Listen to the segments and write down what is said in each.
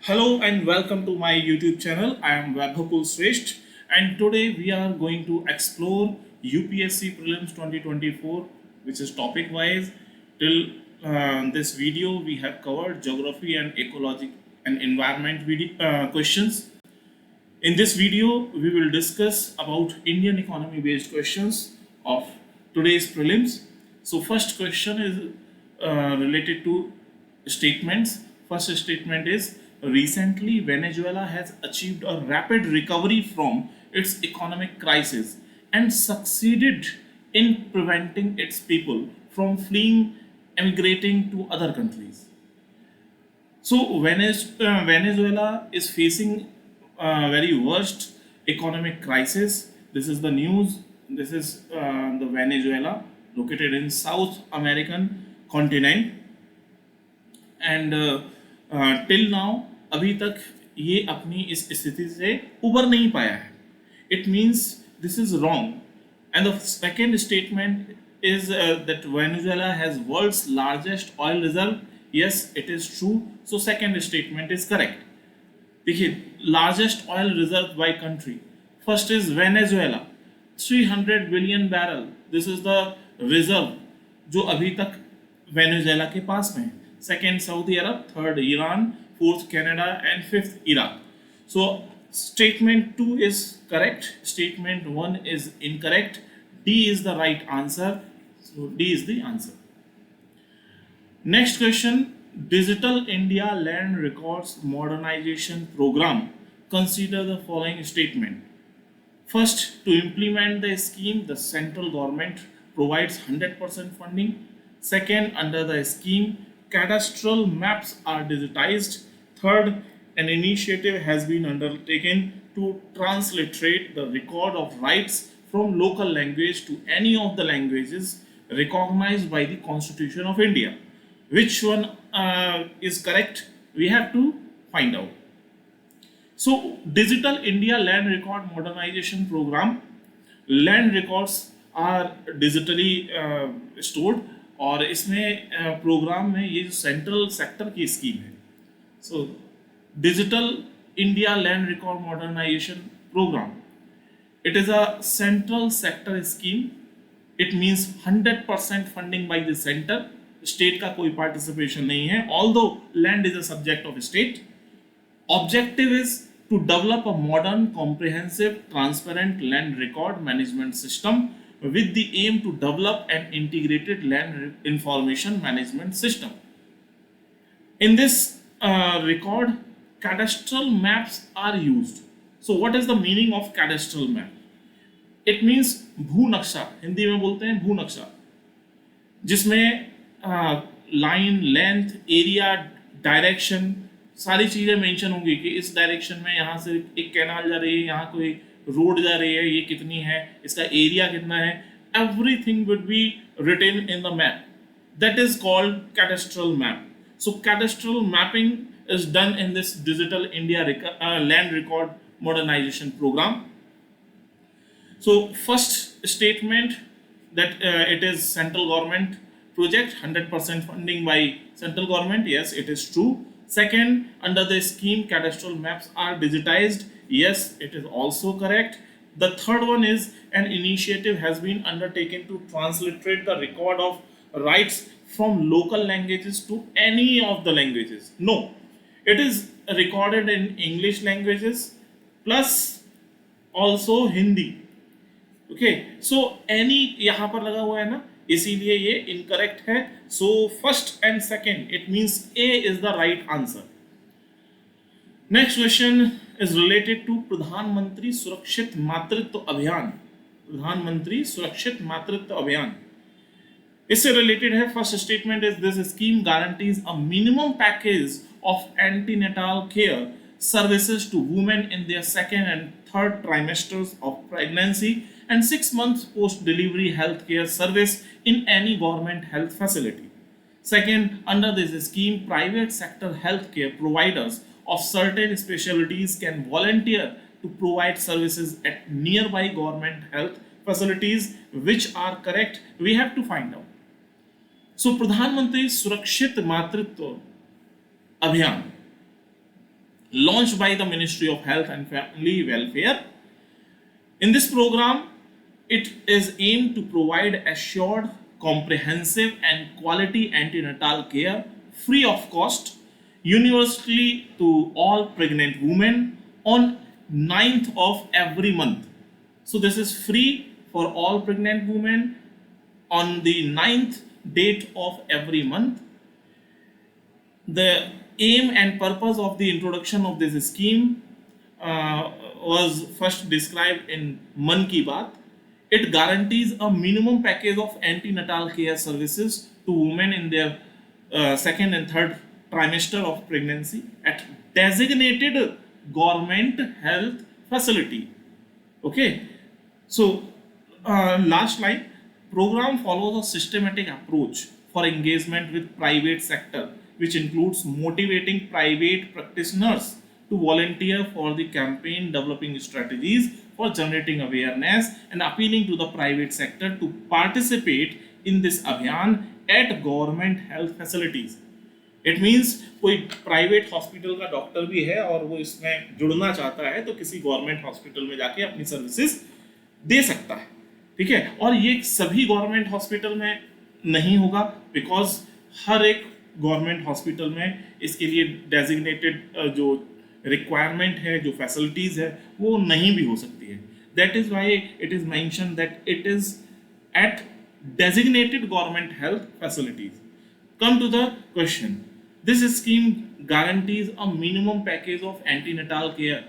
Hello and welcome to my YouTube channel. I am Vaibhav Sresht and today we are going to explore UPSC Prelims 2024, which is topic wise. Till this video we have covered geography and ecology and environment questions. In this video we will discuss about Indian economy based questions of today's prelims. So first question is related to statements. First statement is recently Venezuela has achieved a rapid recovery from its economic crisis and succeeded in preventing its people from fleeing, emigrating to other countries. So Venezuela is facing a very worst economic crisis. This is the news. This is the Venezuela located in South American continent and till now अभी तक ये अपनी इस स्थिति से उबर नहीं पाया है. It means this is wrong. And the second statement is that Venezuela has world's largest oil reserve. Yes, it is true. So second statement is correct. देखिए largest oil reserve by country. First is Venezuela, 300 billion barrel. This is the reserve जो अभी तक Venezuela के पास में है. Second Saudi Arab, third Iran, fourth Canada and fifth Iraq. So statement 2 is correct, statement 1 is incorrect. D is the right answer. So D is the answer. Next question, Digital India Land Records Modernization Program. Consider the following statement. First, to implement the scheme, the central government provides 100% funding. Second, under the scheme, cadastral maps are digitized. Third, an initiative has been undertaken to transliterate the record of rights from local language to any of the languages recognized by the Constitution of India. Which one is correct? We have to find out. So, Digital India Land Record Modernization Program, land records are digitally stored और इसमें programme में ये जो central sector की scheme है. So digital India land record modernisation programme, it is a central sector scheme. It means 100% funding by the centre. State का कोई participation नहीं है, although land is a subject of state. Objective is to develop a modern comprehensive transparent land record management system with the aim to develop an integrated land information management system. In this record, cadastral maps are used. So what is the meaning of cadastral map? It means भू नक्शा, हिंदी में बोलते हैं भू नक्शा, जिसमें line, length, area, direction सारी चीज़ें मेंशन होंगी कि इस डायरेक्शन में यहाँ से एक कैनाल जा रही है, यहाँ कोई रोड जा रही है, ये कितनी है, इसका एरिया कितना है. Everything would be written in the map. That is called cadastral map. So cadastral mapping is done in this digital India land record modernisation programme. So first statement that it is central government project, 100% funding by central government. Yes, it is true. Second, under the scheme, cadastral maps are digitized. Yes, it is also correct. The third one is an initiative has been undertaken to transliterate the record of rights from local languages to any of the languages. No, it is recorded in English languages plus also Hindi. Okay, so any यहां पर लगा हुआ है ना, इसीलिए ये incorrect है. So first and second, it means A is the right answer. Next question is related to Pradhan Mantri Surakshit मातृत्व अभियान. प्रधानमंत्री सुरक्षित मातृत्व अभियान इससे रिलेटेड है. First statement is this scheme guarantees a minimum package of antenatal care services to women in their second and third trimesters of pregnancy and 6 months post delivery health care service in any government health facility. Second, under this scheme, private sector healthcare providers of certain specialties can volunteer to provide services at nearby government health facilities. Which are correct? We have to find out. So, Pradhan Mantri Surakshit Matritva Abhiyan. launched by the Ministry of Health and Family Welfare. In this program, it is aimed to provide assured, comprehensive, and quality antenatal care free of cost universally to all pregnant women on 9th of every month. So this is free for all pregnant women on the 9th date of every month. The aim and purpose of the introduction of this scheme was first described in Man Ki Baat. It guarantees a minimum package of antenatal care services to women in their second and third trimester of pregnancy at designated government health facility. Okay, so last line, program follows a systematic approach for engagement with private sector, which includes motivating private practitioners to volunteer for the campaign, developing strategies for generating awareness, and appealing to the private sector to participate in this abhiyan at government health facilities. It means कोई private hospital का doctor भी है और वो इसमें जुड़ना चाहता है तो किसी गवर्नमेंट हॉस्पिटल में जाके अपनी सर्विसेज दे सकता है, ठीक है। और ये सभी गवर्नमेंट हॉस्पिटल में नहीं होगा, बिकॉज हर एक गवर्नमेंट हॉस्पिटल में इसके लिए डेजिग्नेटेड जो रिक्वायरमेंट है, जो फैसिलिटीज है, वो नहीं भी हो सकती है। That is why it is mention that it is at designated government health facilities. Come to the question. This scheme guarantees a minimum package of antenatal care.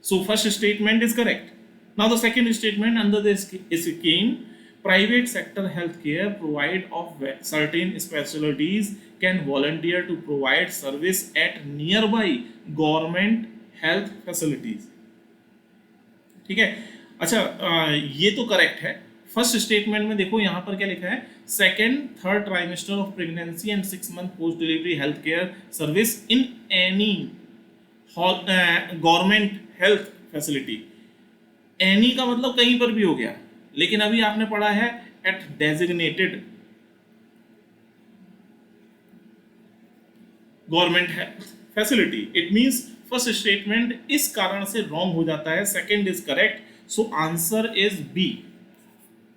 So first statement is correct. Now the second statement, under this scheme, private sector healthcare provide of certain specialties can volunteer to provide service at nearby government health facilities. ठीक है। अच्छा, ये तो correct है। First statement में देखो यहाँ पर क्या लिखा है, second third trimester of pregnancy and 6 month post delivery health care service in any government health facility. Any का मतलब कहीं पर भी हो गया, लेकिन अभी आपने पढ़ा है at designated government health facility. It means first statement इस कारण से रॉन्ग हो जाता है, second is correct, so answer is B.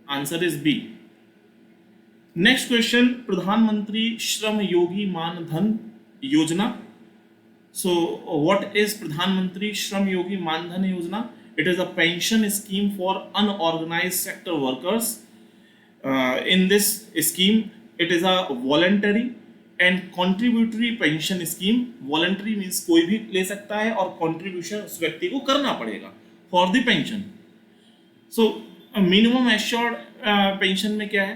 Answer is B. Next question, Pradhan Mantri Shram Yogi Maandhan योजना। सो व्हाट इज प्रधानमंत्री श्रम योगी मानधन योजना? It is a pension scheme for unorganised sector workers. In this scheme it is a voluntary and contributory pension scheme. Voluntary means कोई भी ले सकता है और contribution उस व्यक्ति को करना पड़ेगा for the pension. So minimum assured pension में क्या है,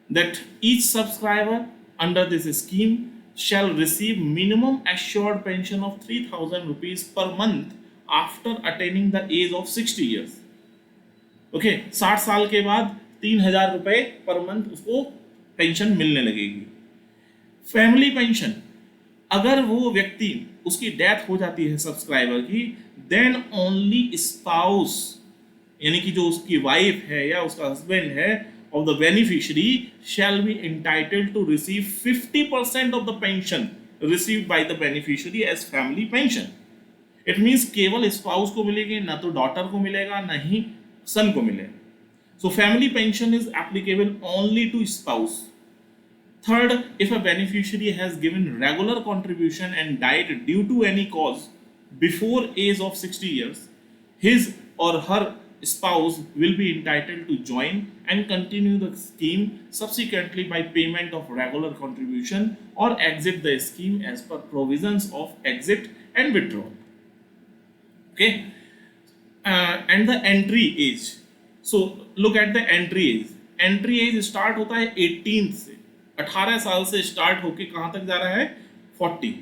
that each subscriber under this scheme shall receive minimum assured pension of 3,000 rupees per month after attaining the age of 60 years. Okay, 60 साल के बाद 3,000 रुपए पर मंथ उसको pension मिलने लगेगी। फैमिली पेंशन, अगर वो व्यक्ति उसकी डेथ हो जाती है सब्सक्राइबर की, देन ओनली स्पाउस यानी कि जो उसकी वाइफ है या उसका हस्बैंड है of the beneficiary shall be entitled to receive 50% of the pension received by the beneficiary as family pension. It means केवल स्पाउस को मिलेगी, ना तो डॉटर को मिलेगा, ना ही सन को मिलेगा। So family pension is applicable only to spouse. Third, if a beneficiary has given regular contribution and died due to any cause before age of 60 years, his or her spouse will be entitled to join and continue the scheme subsequently by payment of regular contribution or exit the scheme as per provisions of exit and withdrawal. Okay, and the entry age. So look at the entry age. Entry age start होता है 18 से, 18 साल से start होके कहाँ तक जा रहा है, 40.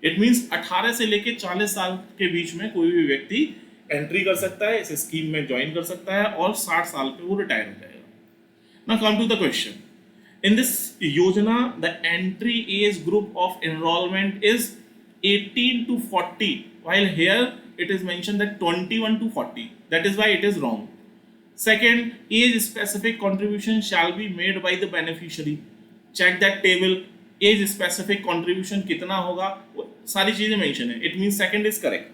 इट मीन्स 18 से लेके 40 साल के बीच में कोई भी व्यक्ति एंट्री कर सकता है, इस स्कीम में ज्वाइन कर सकता है और 60 साल पे वो रिटायर हो जाएगा। Now come to the question, in this योजना the entry age group of enrolment is 18 to 40, while here it is mentioned that 21 to 40. That is why it is wrong. Second, age specific contribution shall be made by the beneficiary. Check that table as specific contribution कितना होगा, वो सारी चीजें mention है. It means second is correct.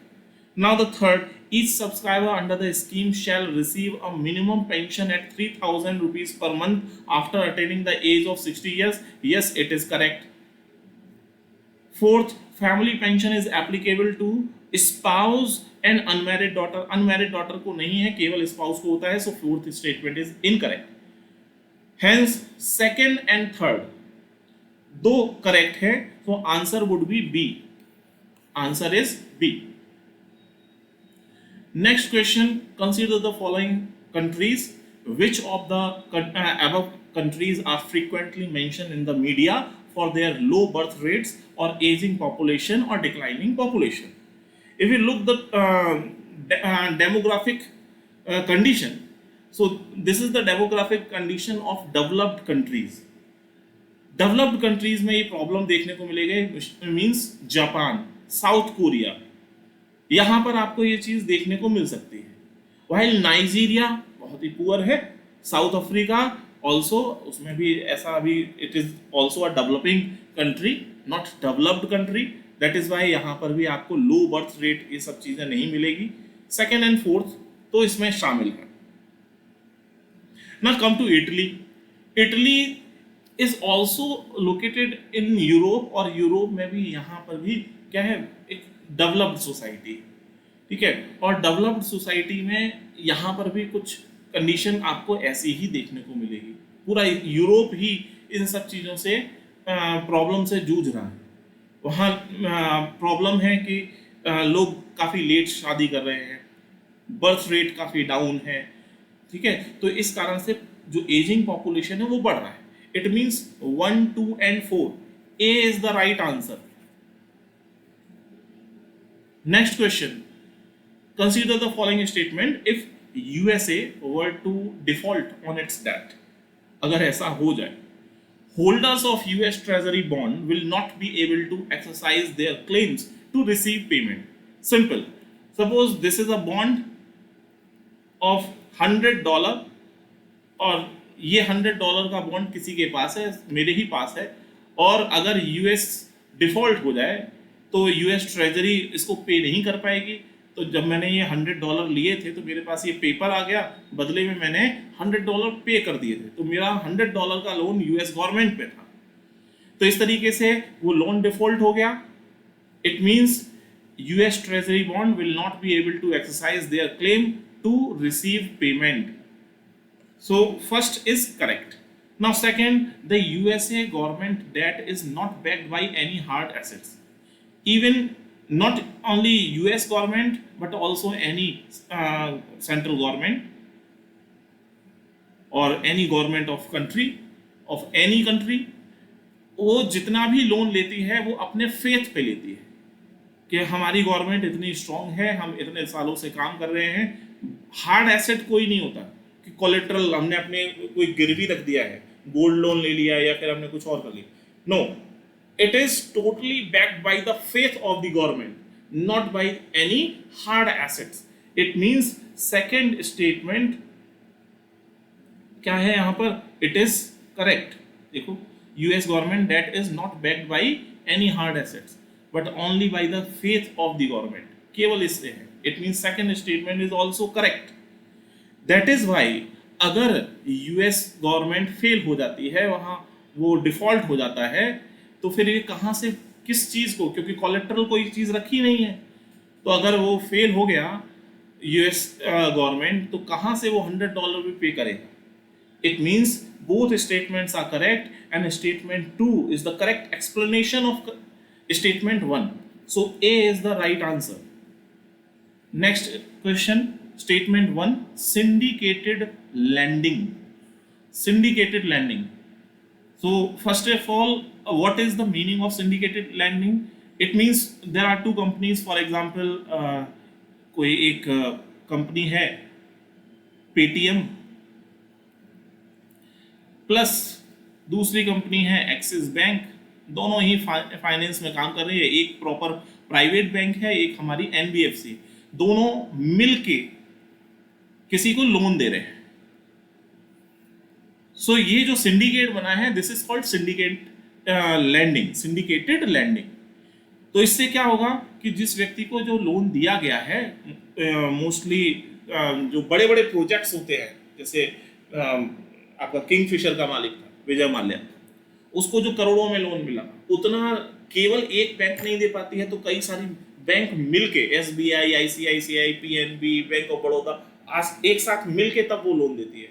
Now the third, each subscriber under the scheme shall receive a minimum pension at 3,000 rupees per month after attaining the age of 60 years. Yes, it is correct. Fourth, family pension is applicable to spouse and unmarried daughter. Unmarried daughter को नहीं है, केवल spouse को होता है. So fourth statement is incorrect. Hence second and third दो correct है, so answer would be B. Answer is B. Next question, consider the following countries. Which of the above countries are frequently mentioned in the media for their low birth rates or aging population or declining population? If you look the demographic condition, so this is the demographic condition of developed countries. Developed countries में ये problem देखने को मिलेगा, means Japan, south Korea, यहां पर आपको ये चीज देखने को मिल सकती है. वाइल नाइजीरिया बहुत ही पुअर है, साउथ अफ्रीका ऑल्सो, उसमें भी ऐसा अभी it is also a developing country, not developed country. That is why यहां पर भी आपको लो बर्थ रेट ये सब चीजें नहीं मिलेगी. सेकेंड एंड फोर्थ तो इसमें शामिल है. Now come to Italy. Italy is also located in Europe, और यूरोप में भी यहाँ पर भी क्या है, एक डेवलप्ड सोसाइटी, ठीक है. और डेवलप्ड सोसाइटी में यहाँ पर भी कुछ कंडीशन आपको ऐसी ही देखने को मिलेगी. पूरा यूरोप ही इन सब चीज़ों से प्रॉब्लम से जूझ रहा है. वहाँ प्रॉब्लम है कि लोग काफ़ी लेट शादी कर रहे हैं, बर्थ रेट काफ़ी डाउन है, ठीक है. तो इस कारण से जो एजिंग पॉपुलेशन है वो बढ़ रहा है. It means 1, 2 and 4, A is the right answer. Next question, consider the following statement. If USA were to default on its debt, अगर ऐसा हो जाए, holders of US Treasury bond will not be able to exercise their claims to receive payment. Simple. Suppose this is a bond of $100, और ये $100 का bond किसी के पास है, मेरे ही पास है, और अगर यूएस डिफॉल्ट हो जाए तो यूएस ट्रेजरी इसको पे नहीं कर पाएगी. तो जब मैंने ये $100 लिए थे तो मेरे पास ये पेपर आ गया, बदले में मैंने $100 पे कर दिए थे, तो मेरा $100 का लोन यूएस गवर्नमेंट पे था. तो इस तरीके से वो लोन डिफॉल्ट हो गया. It means US treasury bond will not be able to exercise their claim to receive payment. So first is correct. Now second, the USA government debt is not backed by any hard assets. Even not only US government but also any central government or any government of country of any country, वो जितना भी loan लेती है वो अपने faith पे लेती है कि हमारी गवर्नमेंट इतनी स्ट्रांग है, हम इतने सालों से काम कर रहे हैं. हार्ड एसेट कोई नहीं होता कि कोलेट्रल हमने अपने कोई गिरवी रख दिया है, गोल्ड लोन ले लिया या फिर हमने कुछ और कर लिया. No, it is totally backed by the faith of the government, not by any hard assets. It means second statement क्या है यहाँ पर, इट इज करेक्ट. देखो, US government debt is not backed by any hard assets but only by the faith of the government, केवल इससे है. It means second statement is also correct. That is why अगर US government fail हो जाती है, वहाँ वो default हो जाता है, तो फिर ये कहाँ से किस चीज़ को, क्योंकि कोलेट्रल कोई चीज़ रखी नहीं है, तो अगर वो फेल हो गया यूएस गवर्नमेंट, तो कहाँ से वो $100 भी पे करेगा. It means both statements are correct and statement 2 is the correct explanation of statement 1. So A is the right answer. Next question, statement 1, syndicated lending. Syndicated lending. So first of all, what is the meaning of syndicated lending? It means there are two companies, for example कोई एक company है Paytm plus दूसरी company है axis bank. दोनों ही finance में काम कर रही है. एक प्रॉपर प्राइवेट बैंक है, एक हमारी एनबीएफसी. दोनों मिलके किसी को लोन दे रहे हैं. सो ये जो सिंडिकेट बना है, this is called syndicate lending, syndicated lending. तो इससे क्या होगा कि जिस व्यक्ति को जो लोन दिया गया है, मोस्टली जो बड़े बड़े प्रोजेक्ट्स होते हैं, जैसे आपका किंगफिशर का मालिक था विजय माल्या, उसको जो करोड़ों में लोन मिला, उतना केवल एक बैंक नहीं दे पाती है, तो कई सारी बैंक मिलके, SBI, ICICI, PNB, bank of Baroda, आज एक साथ मिलके तब वो लोन देती है,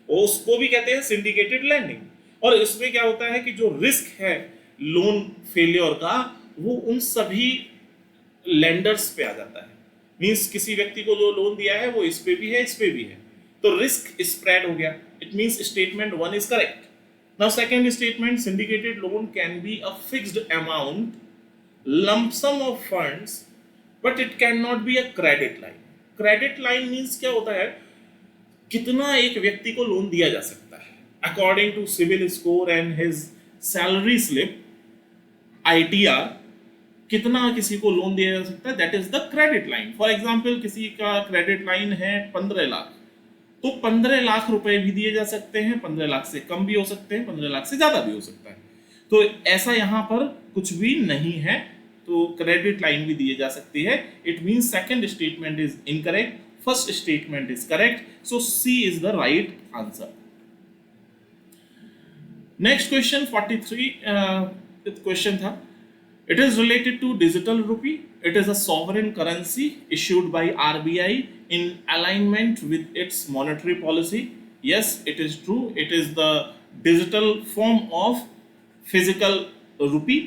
और उसको भी कहते हैं सिंडिकेटेड लैंडिंग। और इसमें क्या होता है कि जो रिस्क है लोन फेलियर का, वो उन सभी लेंडर्स पे आ जाता है। मींस किसी व्यक्ति को जो लोन दिया है वो इस पे भी है, इस पे भी है, तो रिस्क स्प्रेड हो गया। It means statement 1 is correct. Now second statement, syndicated loan can be a fixed amount, lump sum of funds, but it cannot be a credit line. Credit line means क्या होता है, कितना एक व्यक्ति को loan दिया जा सकता है according to CIBIL score and his salary slip, ITR, कितना किसी को लोन दिया जा सकता है, that is the credit line. For example किसी का क्रेडिट लाइन है 15 लाख, तो 15 लाख रुपए भी दिए जा सकते हैं, 15 लाख से कम भी हो सकते हैं, 15 लाख से ज्यादा भी हो सकता है। तो ऐसा यहां पर कुछ भी नहीं है, तो क्रेडिट लाइन भी दिए जा सकती है। It means second statement is incorrect, first statement is correct, so C is the right answer. Next question 43 question था। It is related to digital rupee. It is a sovereign currency issued by RBI in alignment with its monetary policy. Yes, it is true. It is the digital form of physical rupee.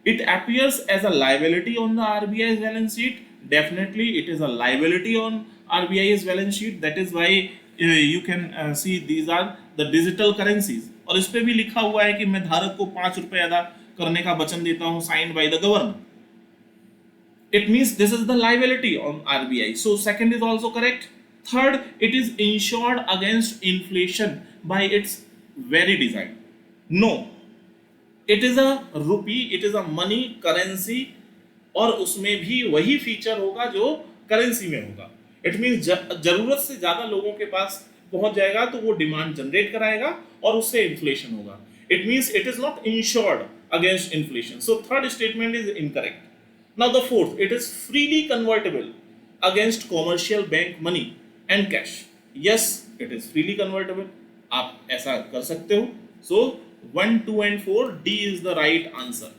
It appears as a liability on the RBI's balance sheet. Definitely, it is a liability on RBI's balance sheet. That is why you can see these are the digital currencies. और इस पे भी लिखा हुआ है कि मैं धारक को 5 रुपए अदा करने का वचन देता हूं, signed by the governor. It means this is the liability on RBI. So second is also correct. Third, it is insured against inflation by its very design. No, it is a rupee, it is a money currency, और उसमें भी वही feature होगा जो currency में होगा. It means जरूरत से ज्यादा लोगों के पास पहुंच जाएगा तो वो डिमांड जनरेट कराएगा और उससे इन्फ्लेशन होगा. It means it is not insured against inflation. So third statement is incorrect. Now the fourth, it is freely convertible against commercial bank money and cash. Yes, it is freely convertible. आप ऐसा कर सकते हो. So 1, 2 and 4, D is the right answer.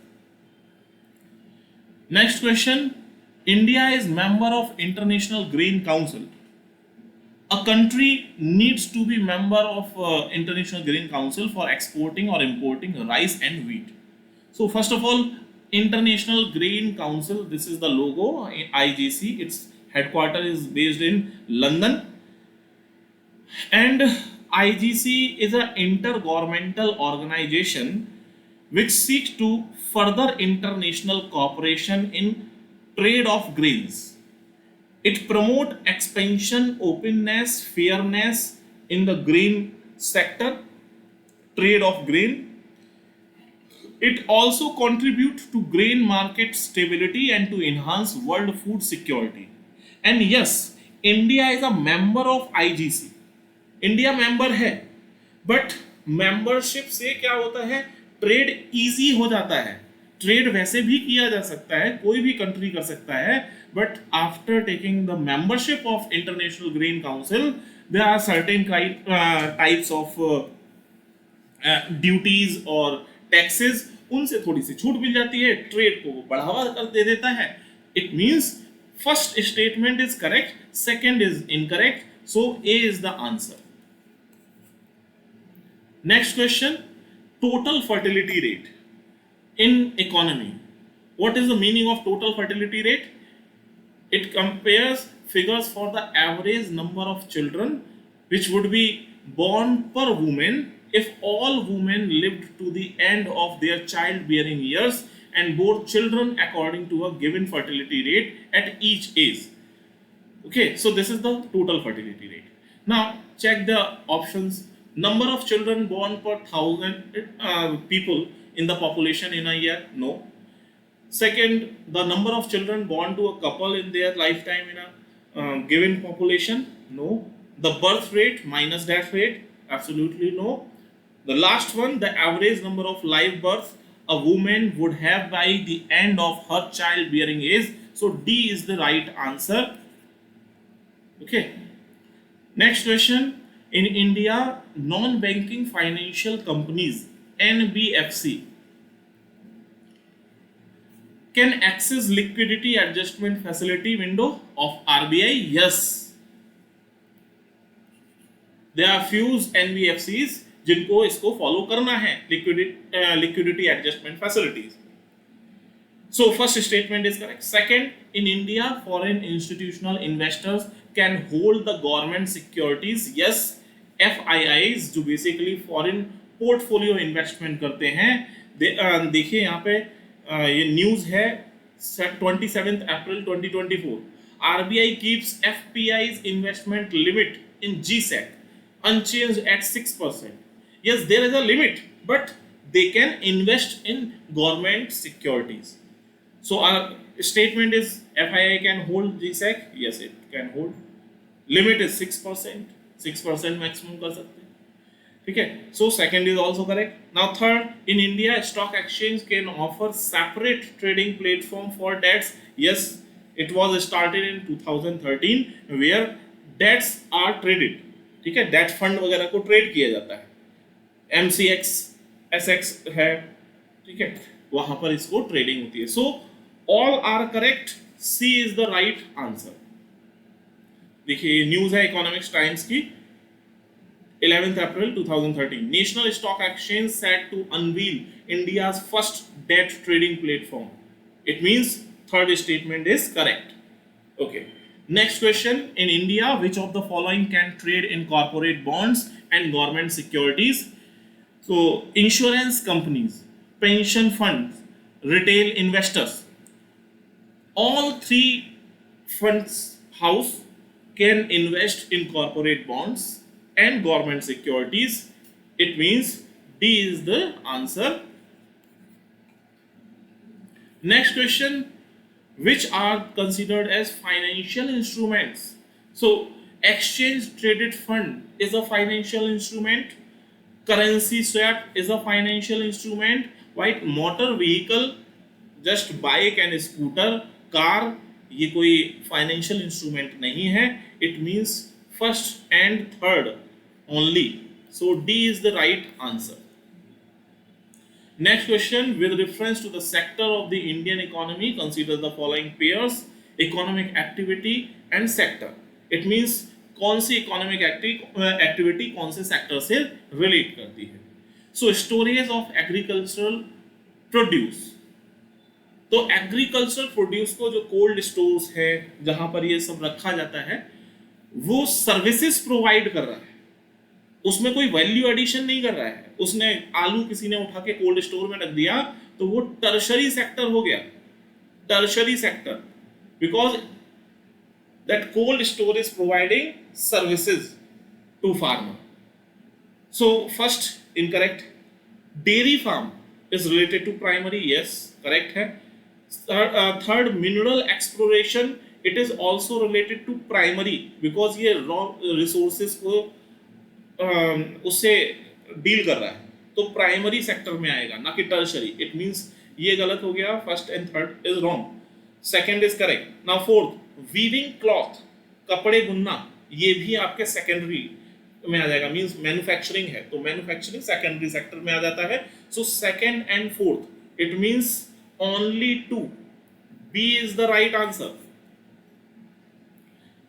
Next question. India is member of International Grain Council. A country needs to be member of International Grain Council for exporting or importing rice and wheat. So first of all, International Grain Council, this is the logo, IGC. Its headquarters is based in London, and IGC is an intergovernmental organization which seeks to further international cooperation in trade of grains. It promotes expansion, openness, fairness in the grain sector, trade of grain. It also contributes to grain market stability and to enhance world food security. And yes, India is a member of IGC. India member है, but membership से क्या होता है, trade easy हो जाता है. Trade वैसे भी किया जा सकता है, कोई भी कंट्री कर सकता है, but after taking the membership of International Grain Council, there are certain types of duties or taxes, उनसे थोड़ी सी छूट मिल जाती है, ट्रेड को बढ़ावा कर दे देता है. It means first statement is correct, second is incorrect, so A is the answer. Next question. Total fertility rate in economy. What is the meaning of total fertility rate? It compares figures for the average number of children which would be born per woman if all women lived to the end of their childbearing years and bore children according to a given fertility rate at each age. Okay, so this is the total fertility rate. Now check the options. Number of children born per 1,000 people in the population in a year? No. Second, the number of children born to a couple in their lifetime in a given population? No. The birth rate minus death rate? Absolutely no. The last one, the average number of live births a woman would have by the end of her childbearing age. So D is the right answer. Okay. Next question. In India, non-banking financial companies (NBFC) can access liquidity adjustment facility window of RBI. Yes, there are few NBFCs जिनको इसको follow करना है, liquidity adjustment facilities. So first statement is correct. Second, in India, foreign institutional investors can hold the government securities. Yes, FIIs जो basically foreign portfolio investment करते हैं. देखिए यहाँ पे ये न्यूज़ है 27th April 2024. RBI keeps FPI's investment limit in GSEC unchanged at 6%. Yes, there is a limit, but they can invest in government securities. So our statement is FII can hold GSEC. Yes, it can hold. Limit is 6%. 6% maximum कर सकते हैं. ठीक है. So second is also correct. Now third, in India, stock exchange can offer separate trading platform for debts. Yes, it was started in 2013 where debts are traded. ठीक है. Debt fund वगैरह को trade किया जाता है. MCX, SX है. ठीक है. वहां पर इसको ट्रेडिंग होती है. So all are correct. C is the right answer. देखिए न्यूज है इकोनॉमिक्स टाइम्स की 11th April 2013. National Stock Exchange set to unveil India's first debt trading platform. It means third statement is correct. Okay. Next question. In India, which of the following can trade in corporate bonds and government securities? So insurance companies, pension funds, retail investors. All three funds house can invest in corporate bonds and government securities. It means D is the answer. Next question. Which are considered as financial instruments? So exchange traded fund is a financial instrument. Currency swap is a financial instrument. Right? Motor vehicle, just bike and scooter, car, ये कोई financial instrument नहीं है. It means first and third only. So D is the right answer. Next question. With reference to the sector of the Indian economy consider the following pairs. Economic activity and sector. It means कौन सी economic activity कौन से sector से relate करती है. सो storage of agricultural produce. तो agricultural produce को जो कोल्ड स्टोर्स है जहां पर ये सब रखा जाता है वो सर्विसेज प्रोवाइड कर रहा है. उसमें कोई वैल्यू एडिशन नहीं कर रहा है. उसने आलू किसी ने उठा के कोल्ड स्टोर में रख दिया तो वो टर्शरी सेक्टर हो गया. Tertiary sector because that cold storage is providing services to farmer. So first incorrect. Dairy farm is related to primary. Yes, correct है. Third, mineral exploration, it is also related to primary because ये raw resources को उससे deal कर रहा है तो primary sector में आएगा ना कि टर्शरी. इट मींस ये गलत हो गया. First and third is wrong. Second is correct. Now fourth, weaving cloth, कपड़े बुनना, ये भी आपके सेकेंडरी में आ जाएगा. मींस मैन्युफैक्चरिंग है तो मैन्युफैक्चरिंग सेकेंडरी सेक्टर में आ जाता है. So second and fourth it means only two. B is the right answer.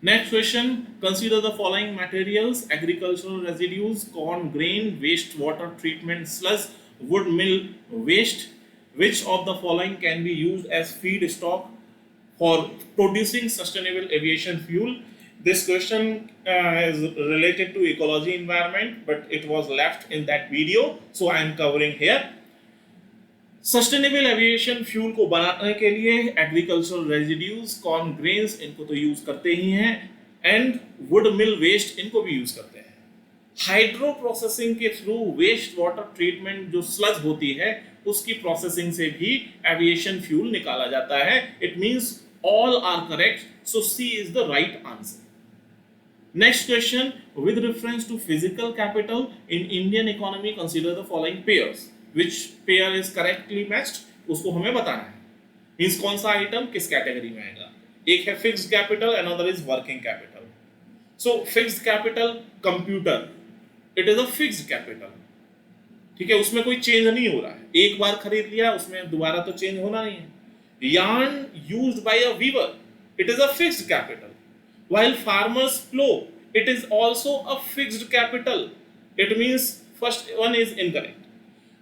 Next question. Consider the following materials: agricultural residues, corn grain, wastewater treatment sludge, wood mill waste. Which of the following can be used as feedstock for producing sustainable aviation fuel? This question is related to ecology environment, but it was left in that video, so I am covering here. Sustainable aviation fuel को बनाने के लिए agricultural residues, corn grains, इनको तो use करते ही हैं, and would mill waste, इनको भी यूज करते हैं. हाइड्रो प्रोसेसिंग के थ्रू वेस्ट वाटर ट्रीटमेंट जो स्लज होती है उसकी प्रोसेसिंग से भी एविएशन फ्यूल निकाला जाता है. It means all are correct. So C is the right answer. Next question. With reference to physical capital in Indian economy consider the following pairs. Which pair is correctly matched उसको हमें बताना है। Means कौन सा item किस category में आएगा। एक है fixed capital, another is working capital. So fixed capital computer, it is a fixed capital, ठीक है, उसमें कोई चेंज नहीं हो रहा है, एक बार खरीद लिया उसमें दोबारा तो चेंज होना नहीं है। yarn used by a weaver, it is a fixed capital, while farmer's plow, it is also a fixed capital. It means first one is incorrect.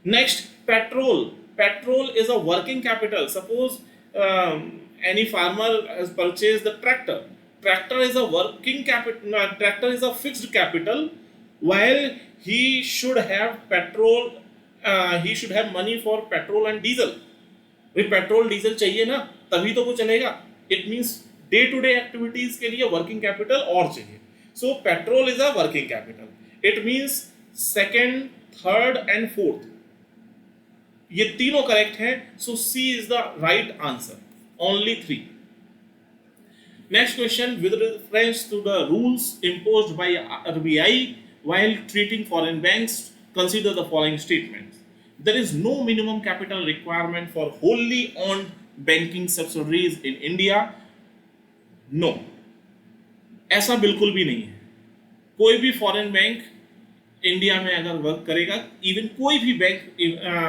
Next, petrol is a working capital. Suppose any farmer has purchased the tractor is a working capital, tractor is a fixed capital, while he should have he should have money for petrol and diesel. भाई petrol diesel चाहिए ना, तभी तो वो चलेगा। It means day to day activities के लिए working capital और चाहिए। So petrol is a working capital. It means second, third and fourth ये तीनों करेक्ट हैं। So C is the right answer, only 3। Next question, with reference to the rules imposed by RBI while treating foreign banks, consider the following statements. There is no minimum capital requirement for wholly owned banking subsidiaries in India. No, ऐसा बिल्कुल भी नहीं है। कोई भी foreign bank India में अगर work करेगा, इवन कोई भी बैंक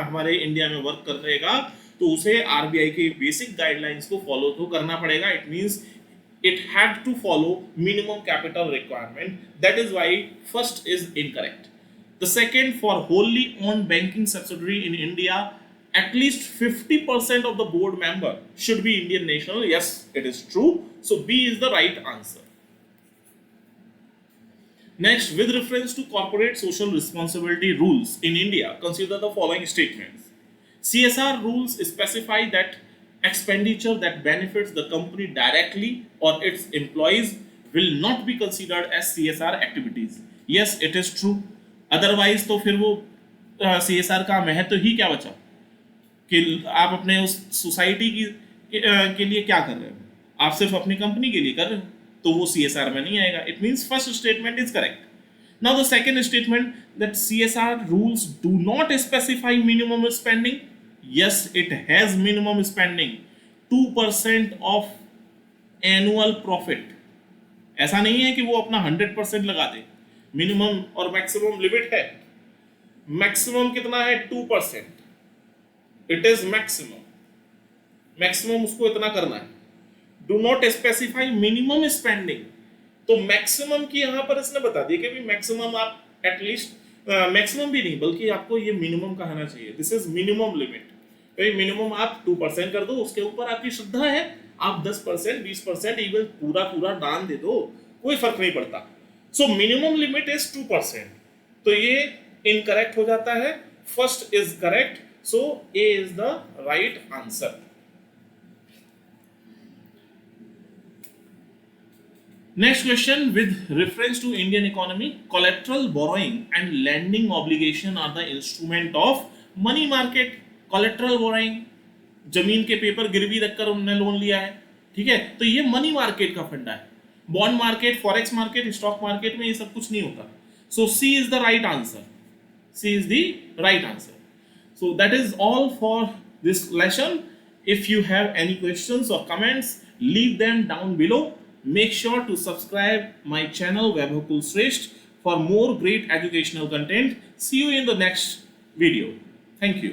हमारे इंडिया में वर्क करेगा, तो उसे आरबीआई के बेसिक गाइडलाइंस को फॉलो तो करना पड़ेगा। It means it had to follow minimum capital requirement. That is why first is incorrect. The second, for wholly owned banking subsidiary in India, at least 50% of the board member should be Indian national. Yes, it is true. So B is the right answer. Next, with reference to corporate social responsibility rules in India, consider the following statements. CSR rules specify that expenditure that benefits the company directly or its employees will not be considered as CSR activities. Yes, it is true. Otherwise तो फिर वो CSR का महत्व ही क्या बचा कि आप अपने उस सोसाइटी के लिए क्या कर रहे हो, आप सिर्फ अपनी कंपनी के लिए कर रहे हो, तो वो CSR में नहीं आएगा। It means first statement is correct. Now the second statement, that CSR rules do not specify minimum spending. Yes, it has minimum spending, 2% of annual profit. ऐसा नहीं है कि वो अपना 100% लगा दे। मिनिमम और मैक्सिमम लिमिट है। मैक्सिमम कितना है? 2%। इट इज मैक्सिमम उसको इतना करना है। Do not specify minimum spending, तो मैक्सिमम की यहां पर इसने बता दिया कि मैक्सिमम आप एटलीस्ट मैक्सिमम भी नहीं बल्कि आपको ये मिनिमम कहना चाहिए। This is minimum limit. Minimum आप 2% कर दो, उसके ऊपर आपकी श्रद्धा है, आप 10%, 20%, इवन पूरा दान दे दो, कोई फर्क नहीं पड़ता। सो मिनिमम लिमिट इज 2%, तो ये इनकरेक्ट हो जाता है। First is correct, so A is the right answer. Next question, with reference to Indian economy, collateral borrowing and lending obligation are the instrument of money market. Collateral borrowing, जमीन के paper गिरवी रखकर उन्होंने loan लिया है, ठीक है, तो ये मनी मार्केट का फंडा है। Bond market, forex market, stock market में ये सब कुछ नहीं होता। So C is the right answer, C is the right answer. So that is all for this lesson. If you have any questions or comments, leave them down below. Make sure to subscribe my channel Vaibhav Kulshrestha for more great educational content. See you in the next video. Thank you.